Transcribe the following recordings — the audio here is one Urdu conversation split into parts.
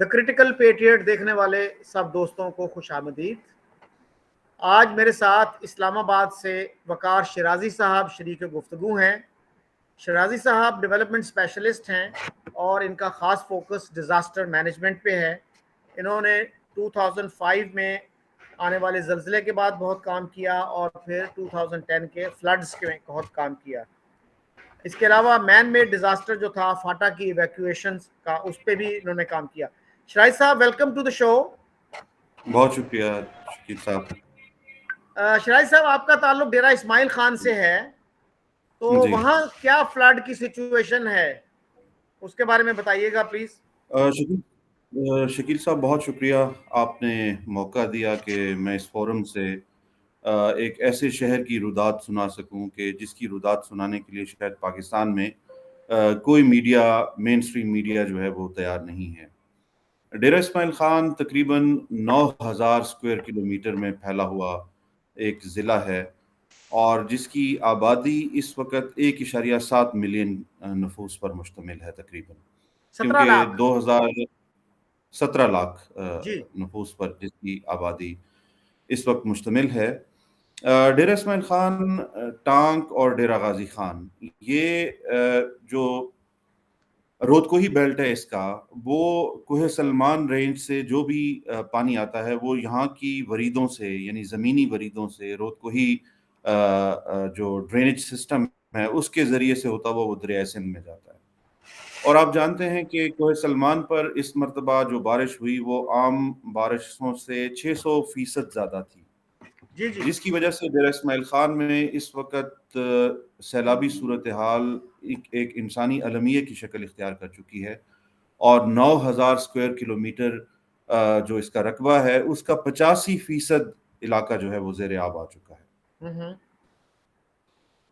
دا کرٹیکل پیٹریٹ دیکھنے والے سب دوستوں کو خوش آمدید۔ آج میرے ساتھ اسلام آباد سے وقار شیرازی صاحب شریک گفتگو ہیں۔ شیرازی صاحب ڈیولپمنٹ اسپیشلسٹ ہیں اور ان کا خاص فوکس ڈیزاسٹر مینجمنٹ پہ ہے۔ انہوں نے 2005 میں آنے والے زلزلے کے بعد بہت کام کیا اور پھر 2010 کے فلڈز کے بہت کام کیا۔ اس کے علاوہ مین میڈ ڈیزاسٹر جو تھا فاٹا کی ایویکویشن کا، اس پہ بھی انہوں نے کام کیا۔ شیرازی صاحب ویلکم ٹو دا شو۔ بہت شکریہ شکیل صاحب۔ شیرازی صاحب آپ کا تعلق ڈیرہ اسماعیل خان سے ہے، تو وہاں کیا فلڈ کی سچویشن ہے اس کے بارے میں بتائیے گا پلیز۔ شکیل صاحب بہت شکریہ، آپ نے موقع دیا کہ میں اس فورم سے ایک ایسے شہر کی رودات سنا سکوں کہ جس کی رودات سنانے کے لیے شاید پاکستان میں کوئی میڈیا، مین سٹریم میڈیا جو ہے وہ تیار نہیں ہے۔ ڈیرہ اسماعیل خان تقریباً 9000 اسکوائر کلومیٹر میں پھیلا ہوا ایک ضلع ہے اور جس کی آبادی اس وقت 1.7 ملین نفوس پر مشتمل ہے تقریباً، کیونکہ 17 لاکھ نفوس پر جس کی آبادی اس وقت مشتمل ہے۔ ڈیرہ اسماعیل خان، ٹانک اور ڈیرہ غازی خان، یہ جو رودکوہی بیلٹ ہے اس کا، وہ کوہ سلمان رینج سے جو بھی پانی آتا ہے وہ یہاں کی وریدوں سے، یعنی زمینی وریدوں سے، رودکوہی جو ڈرینیج سسٹم ہے اس کے ذریعے سے ہوتا ہوا وہ دریائے سندھ میں جاتا ہے۔ اور آپ جانتے ہیں کہ کوہ سلمان پر اس مرتبہ جو بارش ہوئی وہ عام بارشوں سے 600% زیادہ تھی، جس کی وجہ سے ڈیرہ اسماعیل خان میں اس وقت سیلابی صورتحال ایک انسانی المیہ کی شکل اختیار کر چکی ہے، اور 9000 اسکوائر کلومیٹر جو اس کا رقبہ ہے اس کا 85% علاقہ جو ہے وہ زیر آب آ چکا ہے۔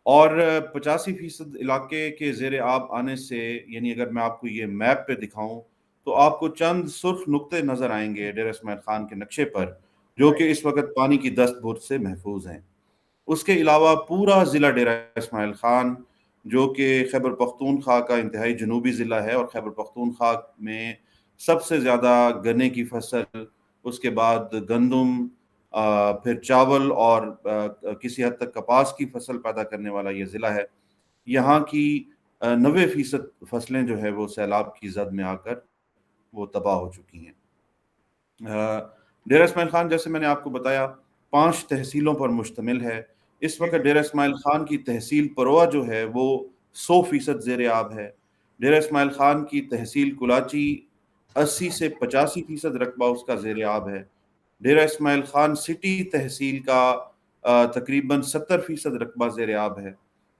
اور 85% علاقے کے زیر آب آنے سے، یعنی اگر میں آپ کو یہ میپ پہ دکھاؤں تو آپ کو چند سرخ نقطے نظر آئیں گے ڈیرہ اسماعیل خان کے نقشے پر، جو کہ اس وقت پانی کی دست برد سے محفوظ ہیں۔ اس کے علاوہ پورا ضلع ڈیرہ اسماعیل خان، جو کہ خیبر پختونخوا کا انتہائی جنوبی ضلع ہے، اور خیبر پختونخوا میں سب سے زیادہ گنے کی فصل، اس کے بعد گندم، پھر چاول اور کسی حد تک کپاس کی فصل پیدا کرنے والا یہ ضلع ہے۔ یہاں کی 90% فصلیں جو ہے وہ سیلاب کی زد میں آ کر وہ تباہ ہو چکی ہیں۔ ڈیرہ اسماعیل خان، جیسے میں نے آپ کو بتایا، 5 تحصیلوں پر مشتمل ہے۔ اس وقت ڈیرہ اسماعیل خان کی تحصیل پروا جو ہے وہ 100% زیر آب ہے۔ ڈیرہ اسماعیل خان کی تحصیل کلاچی 80 سے 85% رقبہ اس کا زیر آب ہے۔ ڈیرہ اسماعیل خان سٹی تحصیل کا تقریباً 70% رقبہ زیر آب ہے۔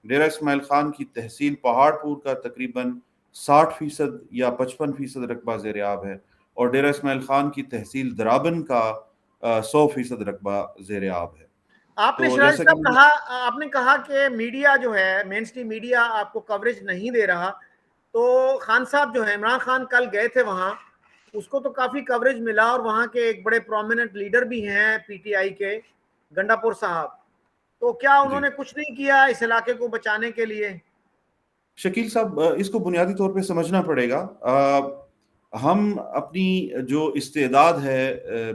ڈیرہ اسماعیل خان کی تحصیل پہاڑ پور کا تقریباً 60% یا 55% رقبہ زیر آب ہے، اور ڈیرہ اسماعیل خان کی تحصیل درابن کا 100% رقبہ زیر آب ہے۔ آپ نے شیرازی صاحب آپ نے کہا کہ میڈیا جو ہے، مین سٹریم میڈیا آپ کو کوریج نہیں دے رہا، تو خان صاحب جو ہے، عمران خان کل گئے تھے وہاں، اس کو تو کافی کوریج ملا، اور وہاں کے ایک بڑے پرومیننٹ لیڈر بھی ہیں پی ٹی آئی کے، گنڈا پور صاحب، تو کیا انہوں نے کچھ نہیں کیا اس علاقے کو بچانے کے لیے؟ شکیل صاحب، اس کو بنیادی طور پہ سمجھنا پڑے گا۔ ہم اپنی جو استعداد ہے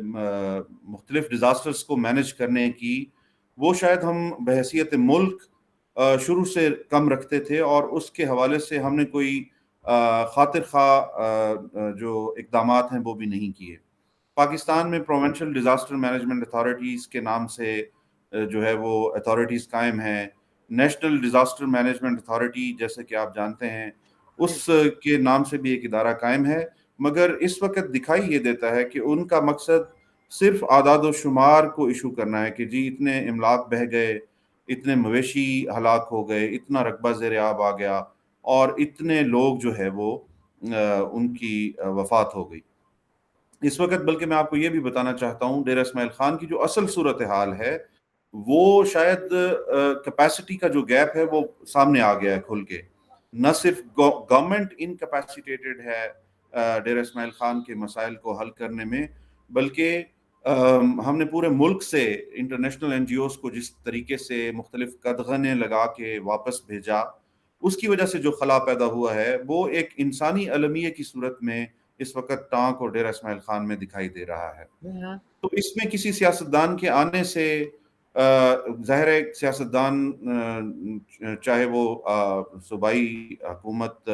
مختلف ڈیزاسٹرز کو مینج کرنے کی، وہ شاید ہم بحیثیت ملک شروع سے کم رکھتے تھے، اور اس کے حوالے سے ہم نے کوئی خاطر خواہ جو اقدامات ہیں وہ بھی نہیں کیے۔ پاکستان میں پروونشل ڈیزاسٹر مینجمنٹ اتھارٹیز کے نام سے جو ہے وہ اتھارٹیز قائم ہیں۔ نیشنل ڈیزاسٹر مینجمنٹ اتھارٹی، جیسے کہ آپ جانتے ہیں، اس کے نام سے بھی ایک ادارہ قائم ہے، مگر اس وقت دکھائی یہ دیتا ہے کہ ان کا مقصد صرف اعداد و شمار کو ایشو کرنا ہے کہ جی اتنے املاک بہہ گئے، اتنے مویشی ہلاک ہو گئے، اتنا رقبہ زیر آب آ گیا، اور اتنے لوگ جو ہے وہ ان کی وفات ہو گئی۔ اس وقت بلکہ میں آپ کو یہ بھی بتانا چاہتا ہوں، ڈیرہ اسماعیل خان کی جو اصل صورتحال ہے وہ شاید کیپیسٹی کا جو گیپ ہے وہ سامنے آ گیا ہے کھل کے۔ نہ صرف گورنمنٹ انکیپیسیٹیٹڈ ہے ڈیرہ اسماعیل خان کے مسائل کو حل کرنے میں، بلکہ ہم نے پورے ملک سے انٹرنیشنل این جی اوز کو جس طریقے سے مختلف قدغنیں لگا کے واپس بھیجا، اس کی وجہ سے جو خلا پیدا ہوا ہے وہ ایک انسانی المیہ کی صورت میں اس وقت ٹانک اور ڈیرہ اسماعیل خان میں دکھائی دے رہا ہے. تو اس میں کسی سیاستدان کے آنے سے ظاہر ہے سیاستدان چاہے وہ صوبائی حکومت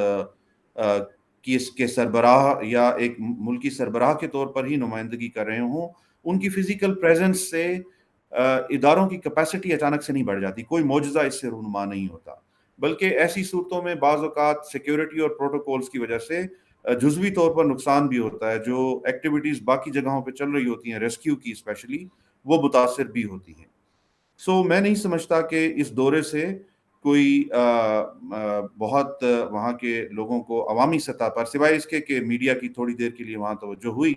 کے سربراہ یا ایک ملکی سربراہ کے طور پر ہی نمائندگی کر رہے ہوں، ان کی فزیکل پریزنس سے اداروں کی کیپیسٹی اچانک سے نہیں بڑھ جاتی. کوئی معجزہ اس سے رونما نہیں ہوتا، بلکہ ایسی صورتوں میں بعض اوقات سیکیورٹی اور پروٹوکولز کی وجہ سے جزوی طور پر نقصان بھی ہوتا ہے. جو ایکٹیویٹیز باقی جگہوں پہ چل رہی ہوتی ہیں ریسکیو کی اسپیشلی، وہ متاثر بھی ہوتی ہیں. سو میں نہیں سمجھتا کہ اس دورے سے کوئی بہت وہاں کے لوگوں کو عوامی سطح پر سوائے اس کے کہ میڈیا کی تھوڑی دیر کے لیے وہاں توجہ ہوئی،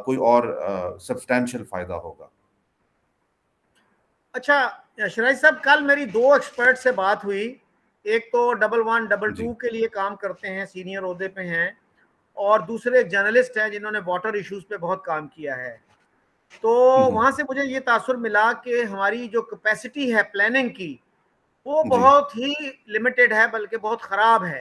کوئی اور سبسٹینشل فائدہ ہوگا. اچھا شرائط صاحب، کل میری 2 ایکسپرٹ سے بات ہوئی. ایک تو 1122 کے لیے کام کرتے ہیں، سینئر عہدے پہ ہیں، اور دوسرے ایک جرنلسٹ ہیں جنہوں نے واٹر ایشوز پہ بہت کام کیا ہے. تو وہاں سے مجھے یہ تاثر ملا کہ ہماری جو کیپیسٹی ہے پلاننگ کی وہ بہت ہی لمیٹڈ ہے، بلکہ بہت خراب ہے.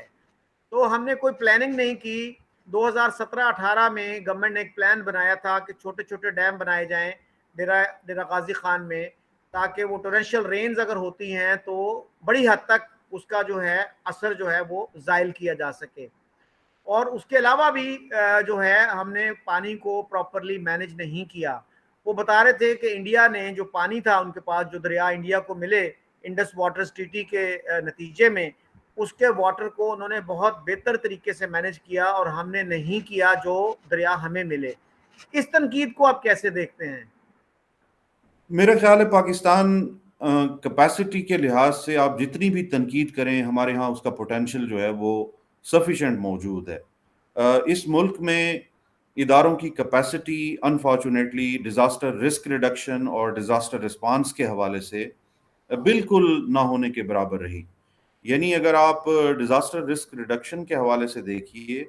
تو ہم نے کوئی پلاننگ نہیں کی. 2017-18 میں گورنمنٹ نے ایک پلان بنایا تھا کہ چھوٹے چھوٹے ڈیم بنائے جائیں ڈیرہ غازی خان میں، تاکہ وہ ٹورنشل رینز اگر ہوتی ہیں تو بڑی حد تک اس کا جو ہے اثر جو ہے وہ زائل کیا جا سکے. اور اس کے علاوہ بھی جو ہے ہم نے پانی کو پراپرلی مینج نہیں کیا. وہ بتا رہے تھے کہ انڈیا نے جو پانی تھا ان کے پاس، جو دریا انڈیا کو ملے انڈس واٹر ٹریٹی کے نتیجے میں، اس کے واٹر کو انہوں نے بہت بہتر طریقے سے مینج کیا، اور ہم نے نہیں کیا جو دریا ہمیں ملے. اس تنقید کو آپ کیسے دیکھتے ہیں؟ میرا خیال ہے پاکستان کیپیسٹی کے لحاظ سے آپ جتنی بھی تنقید کریں، ہمارے ہاں اس کا پوٹینشیل جو ہے وہ سفیشینٹ موجود ہے. اس ملک میں اداروں کی capacity unfortunately disaster risk reduction اور ڈیزاسٹر رسپانس کے حوالے سے بالکل نہ ہونے کے برابر رہی. یعنی اگر آپ ڈیزاسٹر رسک ریڈکشن کے حوالے سے دیکھیے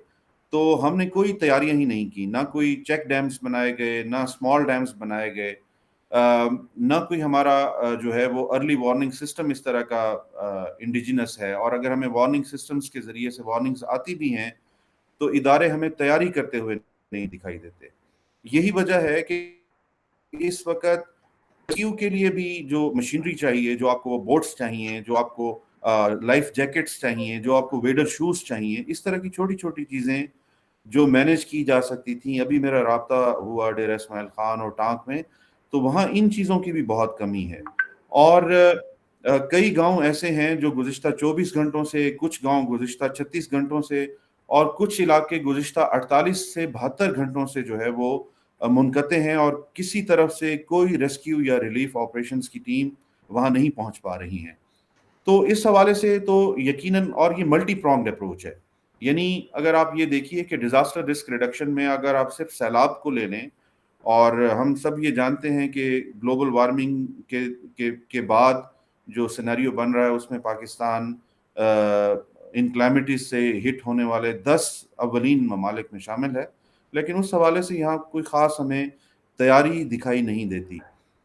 تو ہم نے کوئی تیاریاں ہی نہیں کی. نہ کوئی چیک ڈیمز بنائے گئے، نہ اسمال ڈیمز بنائے گئے، نہ کوئی ہمارا جو ہے وہ ارلی وارننگ سسٹم اس طرح کا انڈیجنس ہے. اور اگر ہمیں وارننگ سسٹمز کے ذریعے سے وارننگز آتی بھی ہیں تو ادارے ہمیں تیاری کرتے ہوئے نہیں دکھائی دیتے. یہی وجہ ہے کہ اس وقت ریسکیو کے لیے بھی جو مشینری چاہیے، جو آپ کو بوٹس چاہیے، جو آپ کو لائف جیکٹس چاہیے، جو آپ کو ویڈر شوز چاہیے، اس طرح کی چھوٹی چھوٹی چیزیں جو مینیج کی جا سکتی تھیں. ابھی میرا رابطہ ہوا ڈیرہ اسماعیل خان اور ٹانک میں، تو وہاں ان چیزوں کی بھی بہت کمی ہے. اور کئی گاؤں ایسے ہیں جو گزشتہ 24 گھنٹوں سے، کچھ گاؤں گزشتہ 36 گھنٹوں سے، اور کچھ علاقے گزشتہ 48 سے 72 گھنٹوں سے جو ہے وہ منقطع ہیں، اور کسی طرف سے کوئی ریسکیو یا ریلیف آپریشنز کی ٹیم وہاں نہیں پہنچ پا رہی ہیں. تو اس حوالے سے تو یقیناً، اور یہ ملٹی پرونگڈ اپروچ ہے. یعنی اگر آپ یہ دیکھیے کہ ڈیزاسٹر رسک ریڈکشن میں اگر آپ صرف سیلاب کو لے لیں، اور ہم سب یہ جانتے ہیں کہ گلوبل وارمنگ کے بعد جو سینیریو بن رہا ہے اس میں پاکستان ان کلیمٹیز سے ہٹ ہونے والے 10 اولین ممالک میں شامل ہے، لیکن اس حوالے سے یہاں کوئی خاص ہمیں تیاری دکھائی نہیں دیتی.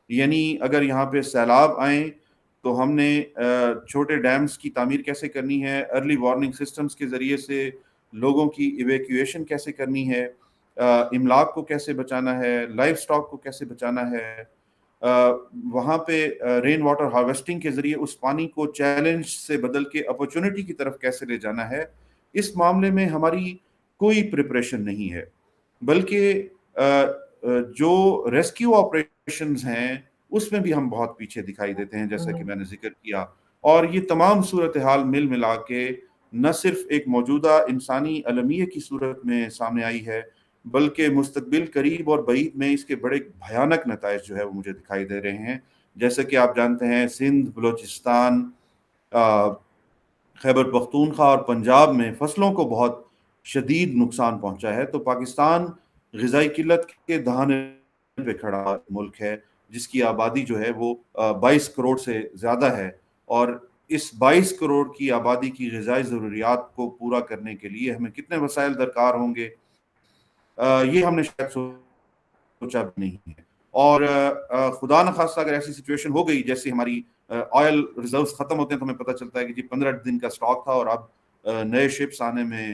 یعنی اگر یہاں پہ سیلاب آئیں تو ہم نے چھوٹے ڈیمز کی تعمیر کیسے کرنی ہے، ارلی وارننگ سسٹمز کے ذریعے سے لوگوں کی ایویکیویشن کیسے کرنی ہے، املاک کو کیسے بچانا ہے، لائف سٹاک کو کیسے بچانا ہے، وہاں پہ رین واٹر ہارویسٹنگ کے ذریعے اس پانی کو چیلنج سے بدل کے اپرچونٹی کی طرف کیسے لے جانا ہے، اس معاملے میں ہماری کوئی پریپریشن نہیں ہے. بلکہ جو ریسکیو آپریشنز ہیں اس میں بھی ہم بہت پیچھے دکھائی دیتے ہیں، جیسا کہ میں نے ذکر کیا. اور یہ تمام صورتحال مل ملا کے نہ صرف ایک موجودہ انسانی المیہ کی صورت میں سامنے آئی ہے، بلکہ مستقبل قریب اور بعید میں اس کے بڑے بھیانک نتائج جو ہے وہ مجھے دکھائی دے رہے ہیں. جیسے کہ آپ جانتے ہیں سندھ، بلوچستان، خیبر پختونخوا اور پنجاب میں فصلوں کو بہت شدید نقصان پہنچا ہے. تو پاکستان غذائی قلت کے دہانے پہ کھڑا ملک ہے، جس کی آبادی جو ہے وہ 22 کروڑ سے زیادہ ہے. اور اس 22 کروڑ کی آبادی کی غذائی ضروریات کو پورا کرنے کے لیے ہمیں کتنے وسائل درکار ہوں گے، یہ ہم نے شاید سوچا بھی نہیں ہے. اور خدا نخواستہ اگر ایسی سچویشن ہو گئی، جیسے ہماری آئل ریزروز ختم ہوتے ہیں تو ہمیں پتہ چلتا ہے کہ جی 15 دن کا سٹاک تھا اور اب نئے شپس آنے میں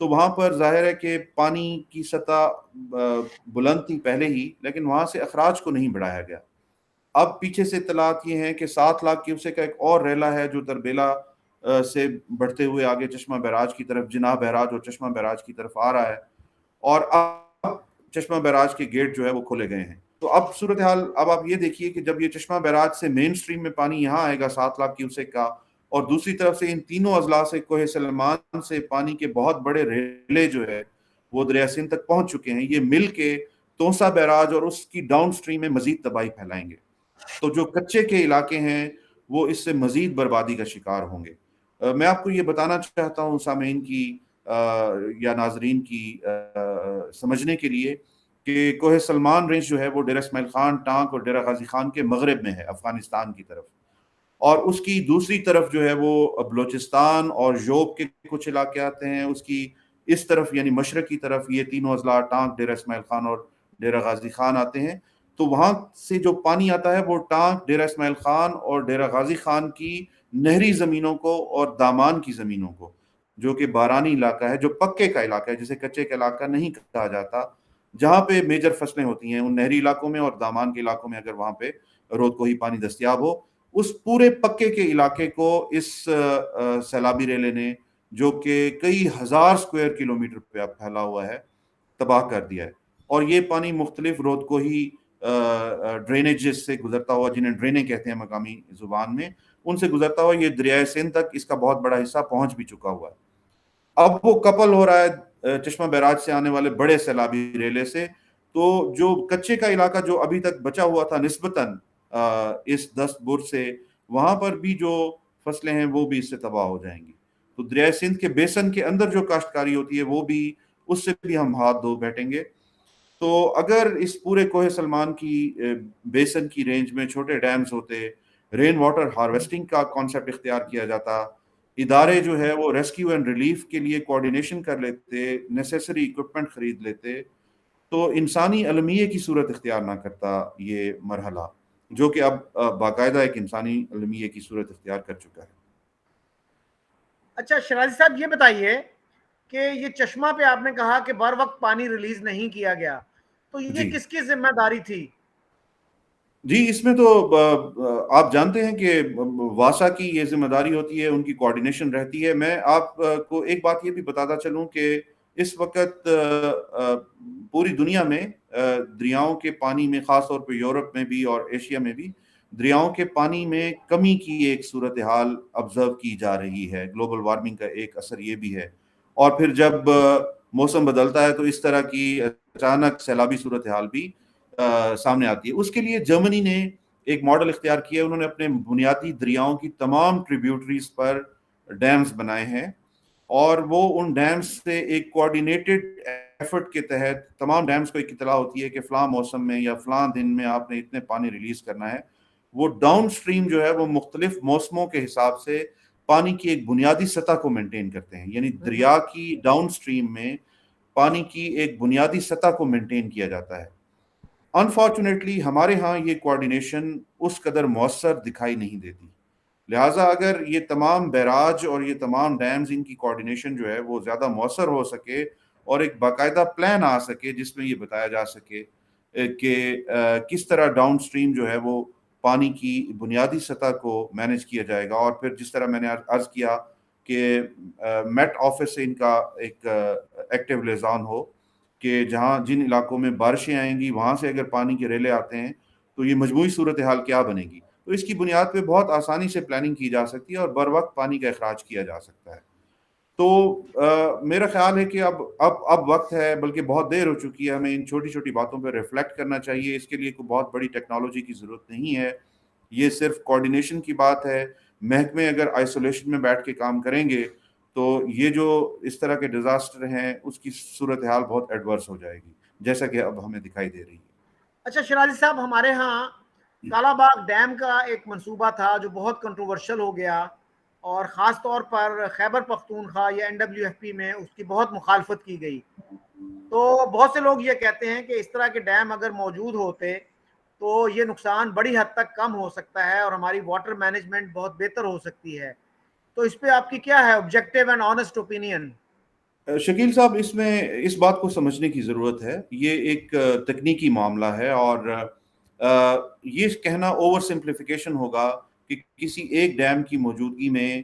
تو وہاں پر ظاہر ہے کہ پانی کی سطح بلند تھی پہلے ہی، لیکن وہاں سے اخراج کو نہیں بڑھایا گیا۔ اب پیچھے سے اطلاعات یہ ہیں کہ 7 لاکھ کیوسیک کا ایک اور ریلا ہے جو تربیلا سے بڑھتے ہوئے آگے چشمہ بیراج کی طرف، جناح بیراج اور چشمہ بیراج کی طرف آ رہا ہے، اور اب چشمہ بیراج کے گیٹ جو ہے وہ کھولے گئے ہیں۔ تو اب صورتحال، اب آپ یہ دیکھیے کہ جب یہ چشمہ بیراج سے مین سٹریم میں پانی یہاں آئے گا 7 لاکھ کیوسیک کا، اور دوسری طرف سے ان تینوں اضلاع سے کوہ سلمان سے پانی کے بہت بڑے ریلے جو ہے وہ دریا سندھ تک پہنچ چکے ہیں، یہ مل کے توسا بیراج اور اس کی ڈاؤن سٹریم میں مزید تباہی پھیلائیں گے۔ تو جو کچے کے علاقے ہیں وہ اس سے مزید بربادی کا شکار ہوں گے۔ میں آپ کو یہ بتانا چاہتا ہوں سامعین کی یا ناظرین کی سمجھنے کے لیے کہ کوہ سلمان رینج جو ہے وہ ڈیرہ اسماعیل خان ٹانک اور ڈیرہ غازی خان کے مغرب میں ہے، افغانستان کی طرف، اور اس کی دوسری طرف جو ہے وہ بلوچستان اور یوب کے کچھ علاقے آتے ہیں، اس کی اس طرف یعنی مشرق کی طرف یہ تینوں اضلاع ٹانک، ڈیرہ اسماعیل خان اور ڈیرہ غازی خان آتے ہیں۔ تو وہاں سے جو پانی آتا ہے وہ ٹانک، ڈیرہ اسماعیل خان اور ڈیرہ غازی خان کی نہری زمینوں کو اور دامان کی زمینوں کو، جو کہ بارانی علاقہ ہے، جو پکے کا علاقہ ہے، جسے کچے کا علاقہ نہیں کہا جاتا، جہاں پہ میجر فصلیں ہوتی ہیں ان نہری علاقوں میں اور دامان کے علاقوں میں، اگر وہاں پہ رود کوہی پانی دستیاب ہو، اس پورے پکے کے علاقے کو اس سیلابی ریلے نے، جو کہ کئی ہزار سکوائر کلومیٹر پہ پھیلا ہوا ہے، تباہ کر دیا ہے۔ اور یہ پانی مختلف رود کوہی ڈرینیجز سے گزرتا ہوا، جنہیں ڈرینے کہتے ہیں مقامی زبان میں، ان سے گزرتا ہوا یہ دریائے سندھ تک اس کا بہت بڑا حصہ پہنچ بھی چکا ہوا ہے۔ اب وہ کپل ہو رہا ہے چشمہ بیراج سے آنے والے بڑے سیلابی ریلے سے، تو جو کچے کا علاقہ جو ابھی تک بچا ہوا تھا نسبتاً اس دست بر سے، وہاں پر بھی جو فصلیں ہیں وہ بھی اس سے تباہ ہو جائیں گی۔ تو دریائے سندھ کے بیسن کے اندر جو کاشتکاری ہوتی ہے وہ بھی، اس سے بھی ہم ہاتھ دھو بیٹھیں گے۔ تو اگر اس پورے کوہ سلمان کی بیسن کی رینج میں چھوٹے ڈیمز ہوتے، رین واٹر ہارویسٹنگ کا کانسیپٹ اختیار کیا جاتا، ادارے جو ہے وہ ریسکیو اینڈ ریلیف کے لیے کوارڈینیشن کر لیتے، نیسیسری اکوپمنٹ خرید لیتے، تو انسانی المیے کی صورت اختیار نہ کرتا یہ مرحلہ، جو کہ اب باقاعدہ ایک انسانی المیے کی صورت اختیار کر چکا ہے۔ اچھا شرازی صاحب یہ بتائیے کہ یہ چشمہ پہ آپ نے کہا کہ بر وقت پانی ریلیز نہیں کیا گیا، تو یہ جی کس کی ذمہ داری تھی؟ جی، اس میں تو آپ جانتے ہیں کہ واسا کی یہ ذمہ داری ہوتی ہے، ان کی کوارڈینیشن رہتی ہے۔ میں آپ کو ایک بات یہ بھی بتاتا چلوں کہ اس وقت پوری دنیا میں دریاؤں کے پانی میں، خاص طور پہ یورپ میں بھی اور ایشیا میں بھی، دریاؤں کے پانی میں کمی کی ایک صورتحال آبزرو کی جا رہی ہے۔ گلوبل وارمنگ کا ایک اثر یہ بھی ہے، اور پھر جب موسم بدلتا ہے تو اس طرح کی اچانک سیلابی صورتحال بھی سامنے آتی ہے۔ اس کے لیے جرمنی نے ایک ماڈل اختیار کیا ہے، انہوں نے اپنے بنیادی دریاؤں کی تمام ٹریبیوٹریز پر ڈیمز بنائے ہیں، اور وہ ان ڈیمز سے ایک کوارڈینیٹڈ ایفرٹ کے تحت، تمام ڈیمز کو ایک اطلاع ہوتی ہے کہ فلاں موسم میں یا فلاں دن میں آپ نے اتنے پانی ریلیز کرنا ہے۔ وہ ڈاؤن سٹریم جو ہے وہ مختلف موسموں کے حساب سے پانی کی ایک بنیادی سطح کو مینٹین کرتے ہیں، یعنی دریا کی ڈاؤن سٹریم میں پانی کی ایک بنیادی سطح کو مینٹین کیا جاتا ہے۔ انفارچونیٹلی ہمارے ہاں یہ کوارڈینیشن اس قدر مؤثر دکھائی نہیں دیتی، لہٰذا اگر یہ تمام بیراج اور یہ تمام ڈیمز، ان کی کوارڈینیشن جو ہے وہ زیادہ مؤثر ہو سکے اور ایک باقاعدہ پلان آ سکے جس میں یہ بتایا جا سکے کہ کس طرح ڈاؤن سٹریم جو ہے وہ پانی کی بنیادی سطح کو مینیج کیا جائے گا، اور پھر جس طرح میں نے عرض کیا کہ میٹ آفس سے ان کا ایک ایکٹیو لیزان ہو کہ جہاں جن علاقوں میں بارشیں آئیں گی وہاں سے اگر پانی کے ریلے آتے ہیں تو یہ مجموعی صورتحال کیا بنے گی۔ تو اس کی بنیاد پہ بہت آسانی سے پلاننگ کی جا سکتی ہے اور بر وقت پانی کا اخراج کیا جا سکتا ہے۔ تو میرا خیال ہے کہ اب وقت ہے، بلکہ بہت دیر ہو چکی ہے، ہمیں ان چھوٹی چھوٹی باتوں پہ ریفلیکٹ کرنا چاہیے۔ اس کے لیے کوئی بہت بڑی ٹیکنالوجی کی ضرورت نہیں ہے، یہ صرف کوارڈینیشن کی بات ہے۔ محکمے اگر آئسولیشن میں بیٹھ کے کام کریں گے تو یہ جو اس طرح کے ڈیزاسٹر ہیں اس کی صورتحال بہت ایڈورس ہو جائے گی، جیسا کہ اب ہمیں دکھائی دے رہی ہے۔ اچھا شرازی صاحب، ہمارے ہاں کالا باغ ڈیم کا ایک منصوبہ تھا جو بہت کنٹروورشل ہو گیا، اور خاص طور پر خیبر پختونخوا یا NWFP میں اس کی بہت مخالفت کی گئی۔ تو بہت سے لوگ یہ کہتے ہیں کہ اس طرح کے ڈیم اگر موجود ہوتے تو یہ نقصان بڑی حد تک کم ہو سکتا ہے اور ہماری واٹر مینجمنٹ بہت بہتر ہو سکتی ہے۔ تو اس پہ آپ کی کیا ہے objective and honest opinion? Shakeel صاحب، اس میں اس بات کو سمجھنے کی ضرورت ہے، یہ ایک تکنیکی معاملہ ہے، اور یہ کہنا اوور سمپلیفیکیشن ہوگا کہ کسی ایک ڈیم کی موجودگی میں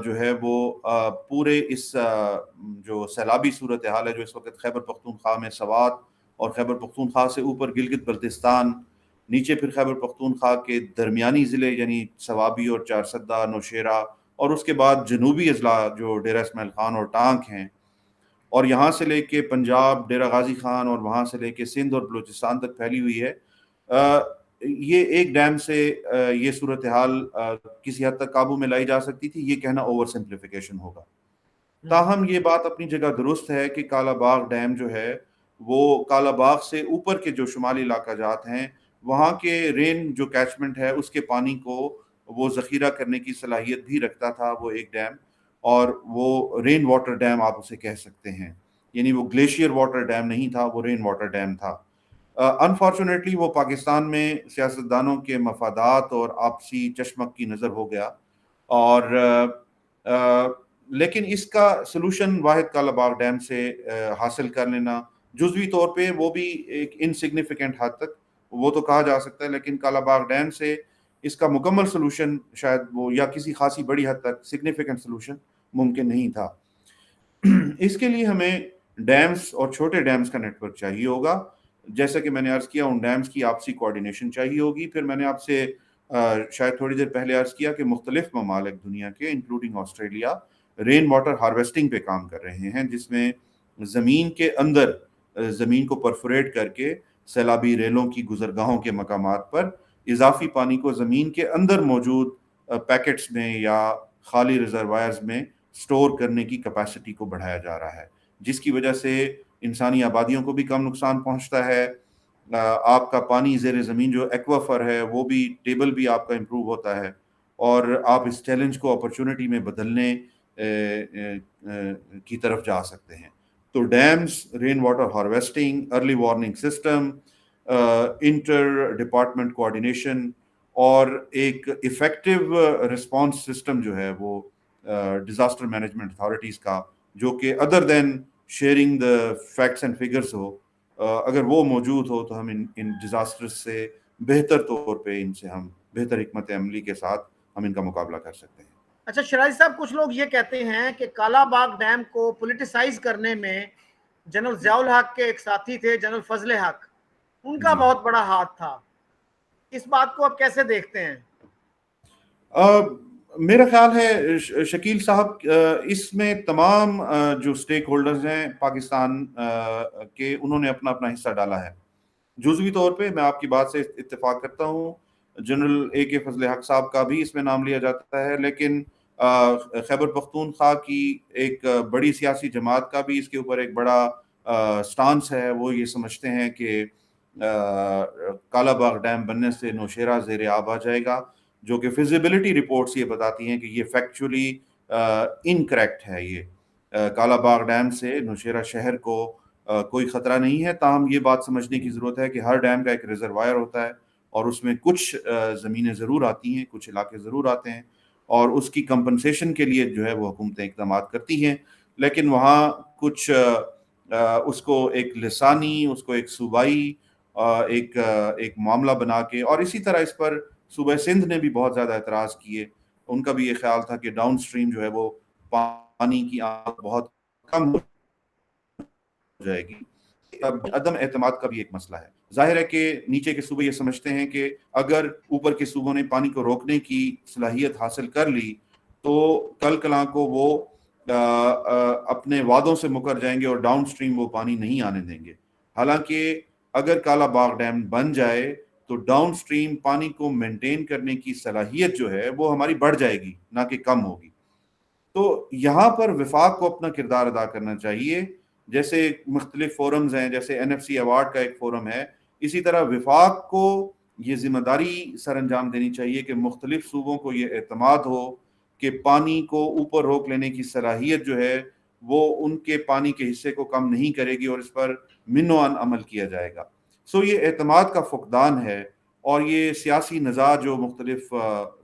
جو ہے وہ پورے اس جو سیلابی صورتحال ہے جو اس وقت خیبر پختونخوا میں سوات اور خیبر پختونخوا سے اوپر گلگت بلتستان، نیچے پھر خیبر پختونخوا کے درمیانی ضلع یعنی سوابی اور چارسدہ نوشیرہ، اور اس کے بعد جنوبی اضلاع جو ڈیرہ اسماعیل خان اور ٹانک ہیں، اور یہاں سے لے کے پنجاب ڈیرہ غازی خان اور وہاں سے لے کے سندھ اور بلوچستان تک پھیلی ہوئی ہے۔ یہ ایک ڈیم سے یہ صورتحال کسی حد تک قابو میں لائی جا سکتی تھی، یہ کہنا اوور سمپلیفیکیشن ہوگا۔ تاہم یہ بات اپنی جگہ درست ہے کہ کالا باغ ڈیم جو ہے وہ کالا باغ سے اوپر کے جو شمالی علاقہ جات ہیں وہاں کے رین جو کیچمنٹ ہے اس کے پانی کو وہ ذخیرہ کرنے کی صلاحیت بھی رکھتا تھا وہ ایک ڈیم، اور وہ رین واٹر ڈیم آپ اسے کہہ سکتے ہیں، یعنی وہ گلیشیئر واٹر ڈیم نہیں تھا، وہ رین واٹر ڈیم تھا۔ انفارچونیٹلی وہ پاکستان میں سیاستدانوں کے مفادات اور آپسی چشمک کی نظر ہو گیا، اور لیکن اس کا سلوشن واحد کالا باغ ڈیم سے حاصل کر لینا جزوی طور پہ وہ بھی ایک انسگنیفیکنٹ حد تک وہ تو کہا جا سکتا ہے، لیکن کالا باغ ڈیم سے اس کا مکمل سلوشن شاید وہ یا کسی خاصی بڑی حد تک سگنیفیکنٹ سلوشن ممکن نہیں تھا۔ اس کے لیے ہمیں ڈیمز اور چھوٹے ڈیمز کا نیٹ ورک چاہیے ہوگا، جیسا کہ میں نے عرض کیا ان ڈیمز کی آپسی کوارڈینیشن چاہیے ہوگی۔ پھر میں نے آپ سے شاید تھوڑی دیر پہلے عرض کیا کہ مختلف ممالک دنیا کے including Australia rain water harvesting پہ کام کر رہے ہیں، جس میں زمین کے اندر زمین کو پرفوریٹ کر کے سیلابی ریلوں کی گزرگاہوں کے مقامات پر اضافی پانی کو زمین کے اندر موجود پیکٹس میں یا خالی ریزروائرز میں سٹور کرنے کی کیپیسٹی کو بڑھایا جا رہا ہے، جس کی وجہ سے انسانی آبادیوں کو بھی کم نقصان پہنچتا ہے۔ آپ کا پانی زیر زمین جو ایکوافر ہے وہ بھی ٹیبل بھی آپ کا امپروو ہوتا ہے، اور آپ اس چیلنج کو اپرچونٹی میں بدلنے کی طرف جا سکتے ہیں۔ تو dams, rain water harvesting, early warning system, inter department coordination اور ایک ایفیکٹو رسپانس سسٹم جو ہے وہ ڈیزاسٹر مینجمنٹ اتھارٹیز کا، جو کہ other than sharing the facts and figures ہو، اگر وہ موجود ہو تو ہم ان ڈیزاسٹر سے بہتر طور پہ ان سے ہم بہتر حکمت عملی کے ساتھ ہم ان کا مقابلہ کر سکتے ہیں۔ اچھا شرازی صاحب، کچھ لوگ یہ کہتے ہیں کہ کالا باغ ڈیم کو پولیٹیسائز کرنے میں جنرل ضیاء الحق کے ایک ساتھی تھے جنرل فضل حق، ان کا بہت بڑا ہاتھ تھا، اس بات کو آپ کیسے دیکھتے ہیں؟ میرا خیال ہے شکیل صاحب اس میں تمام جو سٹیک ہولڈرز ہیں پاکستان کے انہوں نے اپنا اپنا حصہ ڈالا ہے۔ جزوی طور پہ میں آپ کی بات سے اتفاق کرتا ہوں، جنرل اے کے فضل حق صاحب کا بھی اس میں نام لیا جاتا ہے، لیکن خیبر پختونخوا کی ایک بڑی سیاسی جماعت کا بھی اس کے اوپر ایک بڑا سٹانس ہے۔ وہ یہ سمجھتے ہیں کہ کالا باغ ڈیم بننے سے نوشیرہ زیر آب آ جائے گا، جو کہ فیزیبلٹی رپورٹس یہ بتاتی ہیں کہ یہ فیکچولی انکریکٹ ہے۔ یہ کالا باغ ڈیم سے نوشیرہ شہر کو کوئی خطرہ نہیں ہے، تاہم یہ بات سمجھنے کی ضرورت ہے کہ ہر ڈیم کا ایک ریزروائر ہوتا ہے، اور اس میں کچھ زمینیں ضرور آتی ہیں، کچھ علاقے ضرور آتے ہیں، اور اس کی کمپنسیشن کے لیے جو ہے وہ حکومتیں اقدامات کرتی ہیں، لیکن وہاں کچھ اس کو ایک لسانی، اس کو ایک صوبائی ایک معاملہ بنا کے، اور اسی طرح اس پر صوبہ سندھ نے بھی بہت زیادہ اعتراض کیے۔ ان کا بھی یہ خیال تھا کہ ڈاؤن سٹریم جو ہے وہ پانی کی آمد بہت کم ہو جائے گی۔ عدم اعتماد کا بھی ایک مسئلہ ہے۔ ظاہر ہے کہ نیچے کے صوبے یہ سمجھتے ہیں کہ اگر اوپر کے صوبوں نے پانی کو روکنے کی صلاحیت حاصل کر لی تو کل کلاں کو وہ اپنے وعدوں سے مکر جائیں گے اور ڈاؤن سٹریم وہ پانی نہیں آنے دیں گے۔ حالانکہ اگر کالا باغ ڈیم بن جائے تو ڈاؤن سٹریم پانی کو مینٹین کرنے کی صلاحیت جو ہے وہ ہماری بڑھ جائے گی، نہ کہ کم ہوگی۔ تو یہاں پر وفاق کو اپنا کردار ادا کرنا چاہیے، جیسے مختلف فورمز ہیں، جیسے NFC ایوارڈ کا ایک فورم ہے، اسی طرح وفاق کو یہ ذمہ داری سر انجام دینی چاہیے کہ مختلف صوبوں کو یہ اعتماد ہو کہ پانی کو اوپر روک لینے کی صلاحیت جو ہے وہ ان کے پانی کے حصے کو کم نہیں کرے گی، اور اس پر منوان عمل کیا جائے گا۔ یہ اعتماد کا فقدان ہے، اور یہ سیاسی نزاع جو مختلف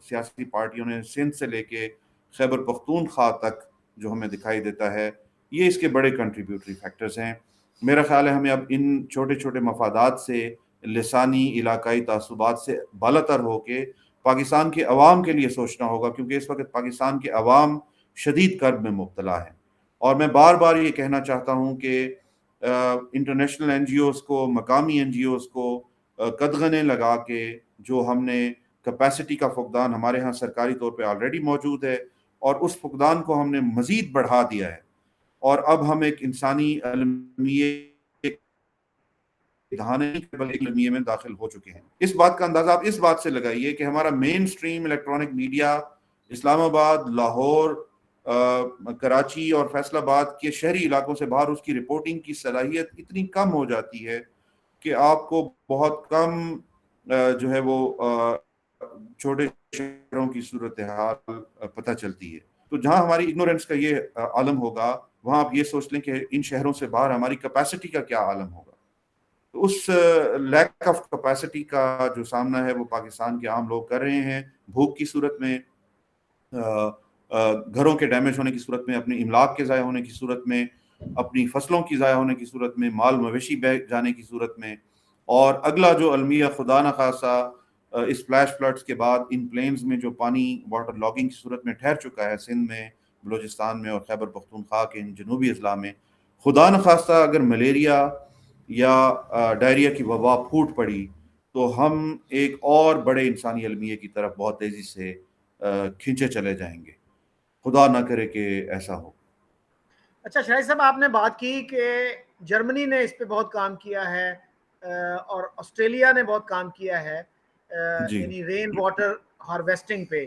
سیاسی پارٹیوں نے سندھ سے لے کے خیبر پختونخوا تک جو ہمیں دکھائی دیتا ہے، یہ اس کے بڑے کنٹریبیوٹری فیکٹرز ہیں. میرا خیال ہے ہمیں اب ان چھوٹے چھوٹے مفادات سے، لسانی علاقائی تعصبات سے بالاتر ہو کے پاکستان کے عوام کے لیے سوچنا ہوگا، کیونکہ اس وقت پاکستان کے عوام شدید کرب میں مبتلا ہیں. اور میں بار بار یہ کہنا چاہتا ہوں کہ انٹرنیشنل این جی اوز کو، مقامی این جی اوز کو قدغنے لگا کے جو ہم نے کیپیسٹی کا فقدان ہمارے ہاں سرکاری طور پہ آلریڈی موجود ہے، اور اس فقدان کو ہم نے مزید بڑھا دیا ہے، اور اب ہم ایک انسانی المیے المیے میں داخل ہو چکے ہیں. اس بات کا اندازہ آپ اس بات سے لگائیے کہ ہمارا مین سٹریم الیکٹرانک میڈیا اسلام آباد، لاہور، کراچی اور فیصل آباد کے شہری علاقوں سے باہر اس کی رپورٹنگ کی صلاحیت اتنی کم ہو جاتی ہے کہ آپ کو بہت کم جو ہے وہ چھوٹے شہروں کی صورتحال پتہ چلتی ہے. تو جہاں ہماری اگنورینس کا یہ عالم ہوگا، وہاں آپ یہ سوچ لیں کہ ان شہروں سے باہر ہماری کیپیسٹی کا کیا عالم ہوگا. تو اس لیک آف کیپیسٹی کا جو سامنا ہے وہ پاکستان کے عام لوگ کر رہے ہیں، بھوک کی صورت میں، گھروں کے ڈیمیج ہونے کی صورت میں، اپنے املاک کے ضائع ہونے کی صورت میں، اپنی فصلوں کی ضائع ہونے کی صورت میں، مال مویشی بہ جانے کی صورت میں. اور اگلا جو المیہ خدا نخواستہ اس فلیش فلڈز کے بعد ان پلینز میں جو پانی واٹر لاگنگ کی صورت میں ٹھہر چکا ہے سندھ میں، بلوچستان میں اور خیبر پختونخوا کے ان جنوبی اضلاع میں، خدا نخواستہ اگر ملیریا یا ڈائریا کی وبا پھوٹ پڑی تو ہم ایک اور بڑے انسانی المیے کی طرف بہت تیزی سے کھینچے چلے جائیں گے. خدا نہ کرے کہ ایسا ہو. اچھا شاہد صاحب، آپ نے بات کی کہ جرمنی نے اس پہ بہت کام کیا ہے اور آسٹریلیا نے بہت کام کیا ہے، جی یعنی رین واٹر ہارویسٹنگ پہ.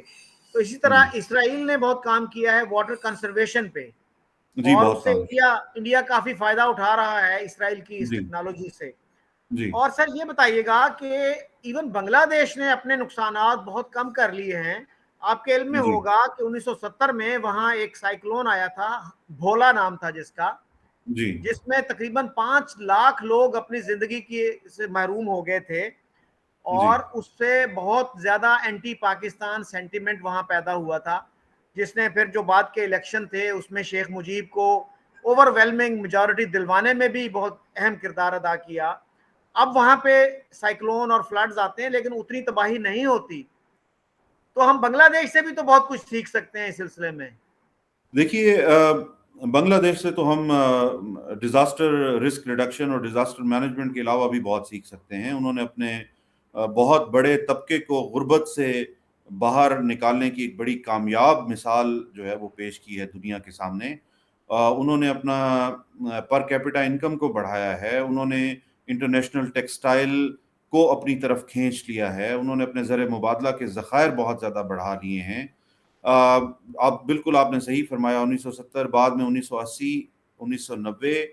تو اسی جی طرح اسرائیل نے بہت کام کیا ہے واٹر کنزرویشن پہ، جی اور بہت اس سے کام. انڈیا کافی فائدہ اٹھا رہا ہے اسرائیل کی اس جی ٹیکنالوجی سے. جی اور سر یہ بتائیے گا کہ ایون بنگلہ دیش نے اپنے نقصانات بہت کم کر لیے ہیں. آپ کے علم میں جی ہوگا کہ 1970 میں وہاں ایک سائیکلون آیا تھا، بھولا نام تھا جس کا، جی جس میں تقریباً 5 لاکھ لوگ اپنی زندگی کی سے محروم ہو گئے تھے، جی اور اس سے بہت زیادہ اینٹی پاکستان سینٹیمنٹ وہاں پیدا ہوا تھا، جس نے پھر جو بعد کے الیکشن تھے اس میں شیخ مجیب کو اوور ویلمنگ میجورٹی دلوانے میں بھی بہت اہم کردار ادا کیا. اب وہاں پہ سائیکلون اور فلڈز آتے ہیں لیکن اتنی تباہی نہیں ہوتی. تو ہم بنگلہ دیش سے بھی تو بہت کچھ سیکھ سکتے ہیں اس سلسلے میں. دیکھیے، بنگلہ دیش سے تو ہم ڈیزاسٹر رسک ریڈکشن اور ڈیزاسٹر مینجمنٹ کے علاوہ بھی بہت سیکھ سکتے ہیں. انہوں نے اپنے بہت بڑے طبقے کو غربت سے باہر نکالنے کی ایک بڑی کامیاب مثال جو ہے وہ پیش کی ہے دنیا کے سامنے. انہوں نے اپنا پر کیپٹا انکم کو بڑھایا ہے، انہوں نے انٹرنیشنل ٹیکسٹائل کو اپنی طرف کھینچ لیا ہے، انہوں نے اپنے زر مبادلہ کے ذخائر بہت زیادہ بڑھا لیے ہیں. آپ بالکل آپ نے صحیح فرمایا، 1970 بعد میں 1980، 1990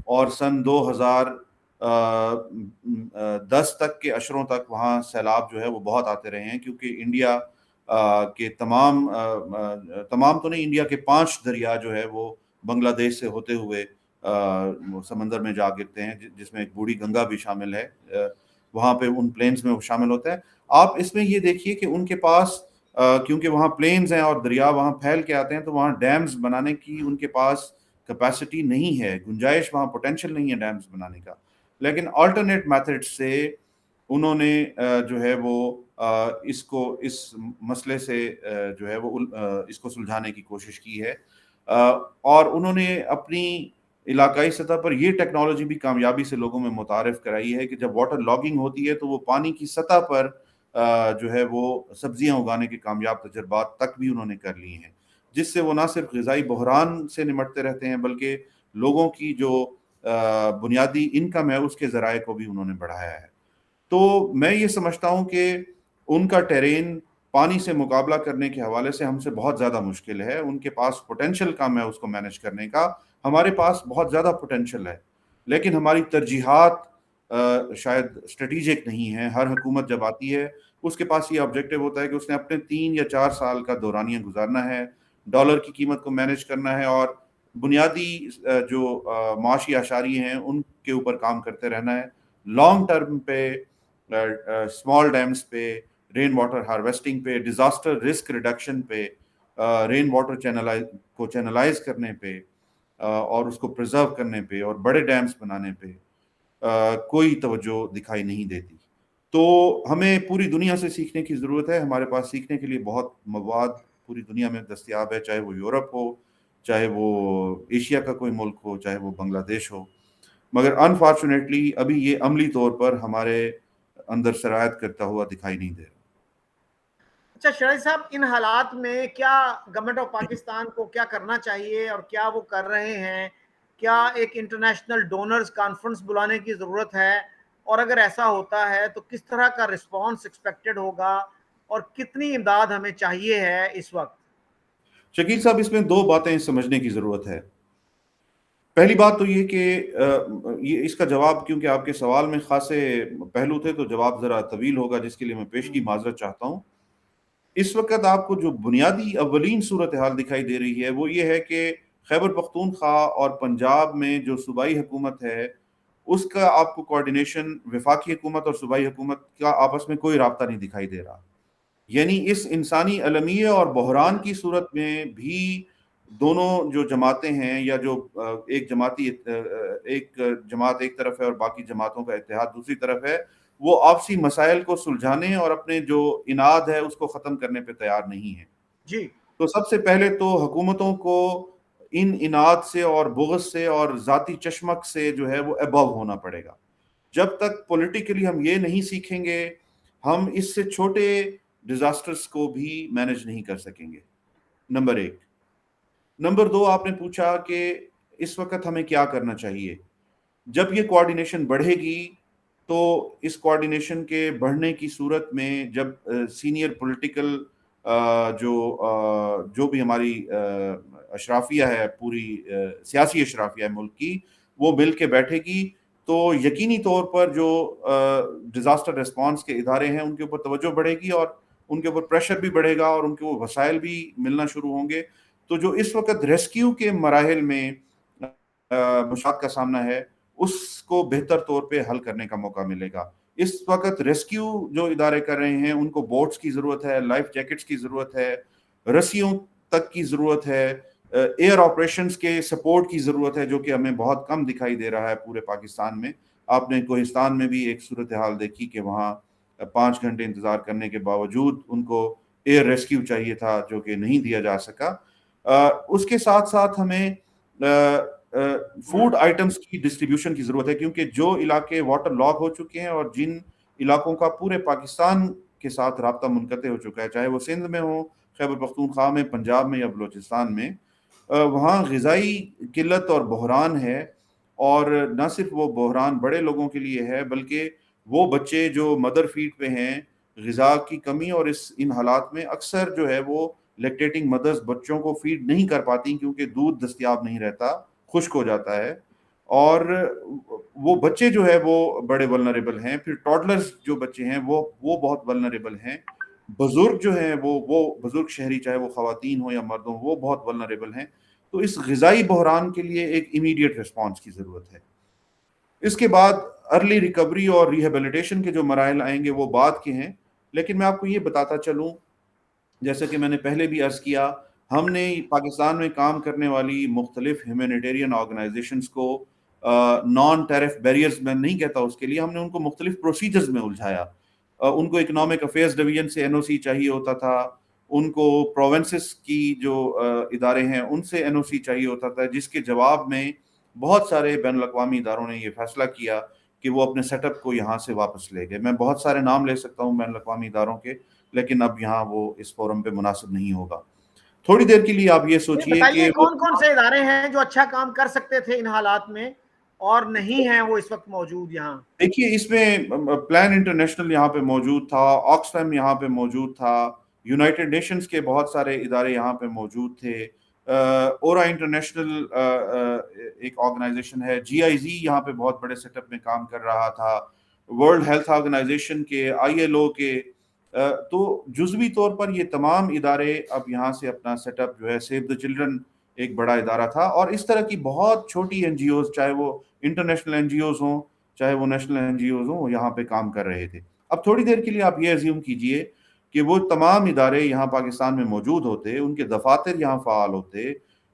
اور سن 2010 تک کے اشروں تک وہاں سیلاب جو ہے وہ بہت آتے رہے ہیں، کیونکہ انڈیا کے تمام تو نہیں، انڈیا کے 5 دریا جو ہے وہ بنگلہ دیش سے ہوتے ہوئے سمندر میں جا گرتے ہیں، جس میں ایک بوڑھی گنگا بھی شامل ہے. وہاں پہ ان پلینز میں وہ شامل ہوتا ہے. آپ اس میں یہ دیکھیے کہ ان کے پاس کیونکہ وہاں پلینز ہیں اور دریا وہاں پھیل کے آتے ہیں، تو وہاں ڈیمز بنانے کی ان کے پاس کیپیسٹی نہیں ہے، گنجائش وہاں پوٹینشیل نہیں ہے ڈیمز بنانے کا. لیکن آلٹرنیٹ میتھڈ سے انہوں نے جو ہے وہ اس مسئلے سے جو ہے وہ اس کو سلجھانے کی کوشش کی ہے. اور انہوں نے اپنی علاقائی سطح پر یہ ٹیکنالوجی بھی کامیابی سے لوگوں میں متعارف کرائی ہے کہ جب واٹر لاگنگ ہوتی ہے تو وہ پانی کی سطح پر جو ہے وہ سبزیاں اگانے کے کامیاب تجربات تک بھی انہوں نے کر لی ہیں، جس سے وہ نہ صرف غذائی بحران سے نمٹتے رہتے ہیں بلکہ لوگوں کی جو بنیادی انکم ہے اس کے ذرائع کو بھی انہوں نے بڑھایا ہے. تو میں یہ سمجھتا ہوں کہ ان کا ٹیرین پانی سے مقابلہ کرنے کے حوالے سے ہم سے بہت زیادہ مشکل ہے. ان کے پاس پوٹینشیل کم ہے اس کو مینیج کرنے کا، ہمارے پاس بہت زیادہ پوٹینشیل ہے، لیکن ہماری ترجیحات شاید اسٹریٹجک نہیں ہیں. ہر حکومت جب آتی ہے اس کے پاس یہ آبجیکٹو ہوتا ہے کہ اس نے اپنے 3 یا 4 سال کا دورانیہ گزارنا ہے، ڈالر کی قیمت کو مینیج کرنا ہے، اور بنیادی جو معاشی اشاریے ہیں ان کے اوپر کام کرتے رہنا ہے. لانگ ٹرم پہ اسمال ڈیمز پہ، رین واٹر ہارویسٹنگ پہ، ڈیزاسٹر رسک ریڈکشن پہ، رین واٹر چینلائز کرنے پہ، اور اس کو پرزرو کرنے پہ اور بڑے ڈیمز بنانے پہ کوئی توجہ دکھائی نہیں دیتی. تو ہمیں پوری دنیا سے سیکھنے کی ضرورت ہے. ہمارے پاس سیکھنے کے لیے بہت مواد پوری دنیا میں دستیاب ہے، چاہے وہ یورپ ہو، چاہے وہ ایشیا کا کوئی ملک ہو، چاہے وہ بنگلہ دیش ہو. مگر انفارچونیٹلی ابھی یہ عملی طور پر ہمارے اندر سرایت کرتا ہوا دکھائی نہیں دے رہا. اچھا شرائط صاحب، ان حالات میں کیا گورنمنٹ آف پاکستان کو کیا کرنا چاہیے اور کیا وہ کر رہے ہیں؟ کیا ایک انٹرنیشنل ڈونرز کانفرنس بلانے کی ضرورت ہے؟ اور اگر ایسا ہوتا ہے تو کس طرح کا رسپانس ایکسپیکٹڈ ہوگا اور کتنی امداد ہمیں چاہیے ہے اس وقت؟ شکیل صاحب، اس میں دو باتیں سمجھنے کی ضرورت ہے. پہلی بات تو یہ کہ یہ اس کا جواب، کیونکہ آپ کے سوال میں خاصے پہلو تھے تو جواب ذرا طویل ہوگا، جس کے لیے میں پیشگی معذرت چاہتا ہوں. اس وقت آپ کو جو بنیادی اولین صورتحال دکھائی دے رہی ہے وہ یہ ہے کہ خیبر پختونخوا اور پنجاب میں جو صوبائی حکومت ہے اس کا آپ کو کوارڈینیشن، وفاقی حکومت اور صوبائی حکومت کا آپس میں کوئی رابطہ نہیں دکھائی دے رہا. یعنی اس انسانی المیہ اور بحران کی صورت میں بھی دونوں جو جماعتیں ہیں، یا جو ایک جماعت ایک طرف ہے اور باقی جماعتوں کا اتحاد دوسری طرف ہے، وہ آپسی مسائل کو سلجھانے اور اپنے جو اناد ہے اس کو ختم کرنے پہ تیار نہیں ہے. جی. تو سب سے پہلے تو حکومتوں کو ان اناد سے اور بغض سے اور ذاتی چشمک سے جو ہے وہ ابو ہونا پڑے گا. جب تک پولیٹیکلی ہم یہ نہیں سیکھیں گے، ہم اس سے چھوٹے ڈیزاسٹرز کو بھی مینج نہیں کر سکیں گے. نمبر ایک. نمبر دو، آپ نے پوچھا کہ اس وقت ہمیں کیا کرنا چاہیے. جب یہ کوارڈینیشن بڑھے گی تو اس کوارڈینیشن کے بڑھنے کی صورت میں جب سینئر پولیٹیکل جو بھی ہماری اشرافیہ ہے، پوری سیاسی اشرافیہ ہے ملک کی، وہ مل کے بیٹھے گی، تو یقینی طور پر جو ڈیزاسٹر ریسپانس کے ادارے ہیں ان کے اوپر توجہ بڑھے گی اور ان کے اوپر پریشر بھی بڑھے گا اور ان کے وہ وسائل بھی ملنا شروع ہوں گے. تو جو اس وقت ریسکیو کے مراحل میں مشکلات کا سامنا ہے اس کو بہتر طور پہ حل کرنے کا موقع ملے گا. اس وقت ریسکیو جو ادارے کر رہے ہیں ان کو بوٹس کی ضرورت ہے، لائف جیکٹس کی ضرورت ہے، رسیوں تک کی ضرورت ہے، ایئر آپریشنز کے سپورٹ کی ضرورت ہے، جو کہ ہمیں بہت کم دکھائی دے رہا ہے پورے پاکستان میں. آپ نے کوہستان میں بھی ایک صورتحال دیکھی کہ وہاں 5 گھنٹے انتظار کرنے کے باوجود ان کو ایئر ریسکیو چاہیے تھا، جو کہ نہیں دیا جا سکا. اس کے ساتھ ساتھ ہمیں فوڈ آئٹمز کی ڈسٹریبیوشن کی ضرورت ہے، کیونکہ جو علاقے واٹر لاگ ہو چکے ہیں اور جن علاقوں کا پورے پاکستان کے ساتھ رابطہ منقطع ہو چکا ہے، چاہے وہ سندھ میں ہو، خیبر پختونخوا میں، پنجاب میں یا بلوچستان میں، وہاں غذائی قلت اور بحران ہے. اور نہ صرف وہ بحران بڑے لوگوں کے لیے ہے بلکہ وہ بچے جو مدر فیڈ پہ ہیں، غذا کی کمی، اور ان حالات میں اکثر جو ہے وہ لیکٹیٹنگ مدرز بچوں کو فیڈ نہیں کر پاتی کیونکہ دودھ دستیاب نہیں رہتا، خشک ہو جاتا ہے، اور وہ بچے جو ہے وہ بڑے ولنریبل ہیں. پھر ٹاڈلرز جو بچے ہیں وہ بہت ولنریبل ہیں. بزرگ جو ہیں وہ بزرگ شہری، چاہے وہ خواتین ہوں یا مرد ہوں، وہ بہت ولنریبل ہیں. تو اس غذائی بحران کے لیے ایک امیڈیٹ ریسپانس کی ضرورت ہے. اس کے بعد ارلی ریکوری اور ریہیبلیٹیشن کے جو مراحل آئیں گے وہ بعد کے ہیں. لیکن میں آپ کو یہ بتاتا چلوں، جیسا کہ میں نے پہلے بھی عرض کیا، ہم نے پاکستان میں کام کرنے والی مختلف ہیومینیٹیرین آرگنائزیشنز کو نان ٹیرف بیریئرز، میں نہیں کہتا اس کے لیے، ہم نے ان کو مختلف پروسیجرز میں الجھایا. ان کو اکنامک افیئرز ڈویژن سے این او سی چاہیے ہوتا تھا، ان کو پروونسز کی جو ادارے ہیں ان سے این او سی چاہیے ہوتا تھا، جس کے جواب میں بہت سارے بین الاقوامی اداروں نے یہ فیصلہ کیا کہ وہ اپنے سیٹ اپ کو یہاں سے واپس لے گئے. میں بہت سارے نام لے سکتا ہوں بین الاقوامی اداروں کے، لیکن اب یہاں وہ اس فورم پہ مناسب نہیں ہوگا. تھوڑی دیر کے لیے آپ یہ سوچئے کہ کون کون سے ادارے ہیں جو اچھا کام کر سکتے تھے ان حالات میں اور نہیں ہیں وہ اس وقت موجود یہاں؟ دیکھیے، اس میں پلان انٹرنیشنل یہاں پہ موجود تھا، آکسفیم یہاں پہ موجود تھا، یونائٹڈ نیشنز کے بہت سارے ادارے یہاں پہ موجود تھے، اورا انٹرنیشنل ایک آرگنائزیشن ہے، جی آئی زی یہاں پہ بہت بڑے سیٹ اپ میں کام کر رہا تھا، ورلڈ ہیلتھ آرگنائزیشن کے، آئی ایل او کے. تو جزوی طور پر یہ تمام ادارے اب یہاں سے اپنا سیٹ اپ جو ہے، سیو دا چلڈرن ایک بڑا ادارہ تھا، اور اس طرح کی بہت چھوٹی این جی اوز، چاہے وہ انٹرنیشنل این جی اوز ہوں چاہے وہ نیشنل این جی اوز ہوں، وہ یہاں پہ کام کر رہے تھے. اب تھوڑی دیر کے لیے آپ یہ ایزیوم کیجئے کہ وہ تمام ادارے یہاں پاکستان میں موجود ہوتے، ان کے دفاتر یہاں فعال ہوتے،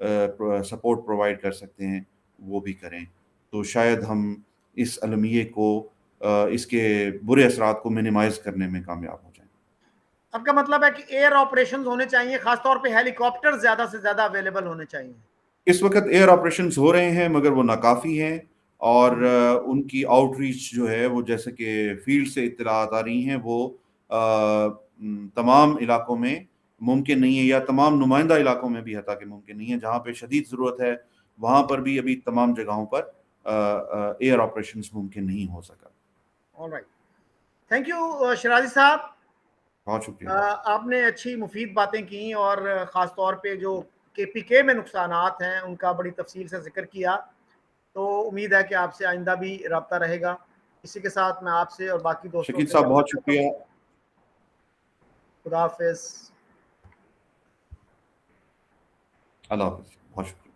سپورٹ پرووائڈ کر سکتے ہیں وہ بھی کریں، تو شاید ہم اس المیے کو اس کے برے اثرات کو منیمائز کرنے میں کامیاب ہو جائیں۔ اب کا مطلب ہے کہ ایئر آپریشنز ہونے چاہیے، خاص طور پہ ہیلی کاپٹر زیادہ سے زیادہ اویلیبل ہونے چاہیے۔ اس وقت ایئر آپریشنز ہو رہے ہیں مگر وہ ناکافی ہیں، اور ان کی آؤٹ ریچ جو ہے وہ جیسے کہ فیلڈ سے اطلاعات آ رہی ہیں وہ تمام علاقوں میں ممکن نہیں ہے، یا تمام نمائندہ علاقوں میں بھی حتیٰ کہ ممکن نہیں ہے۔ جہاں پہ شدید ضرورت ہے وہاں پر بھی ابھی تمام جگہوں پر ایئر آپریشنز ممکن نہیں ہو سکا۔ آلرائٹ، تھینک یو شرازی صاحب، بہت شکریہ۔ آپ نے اچھی مفید باتیں کی، اور خاص طور پہ جو KPK میں نقصانات ہیں ان کا بڑی تفصیل سے ذکر کیا، تو امید ہے کہ آپ سے آئندہ بھی رابطہ رہے گا۔ اسی کے ساتھ میں آپ سے اور باقی دوستوں شکیل سے صاحب بہت شکریہ۔ خدا حافظ۔ اللہ حافظ، بہت شکریہ۔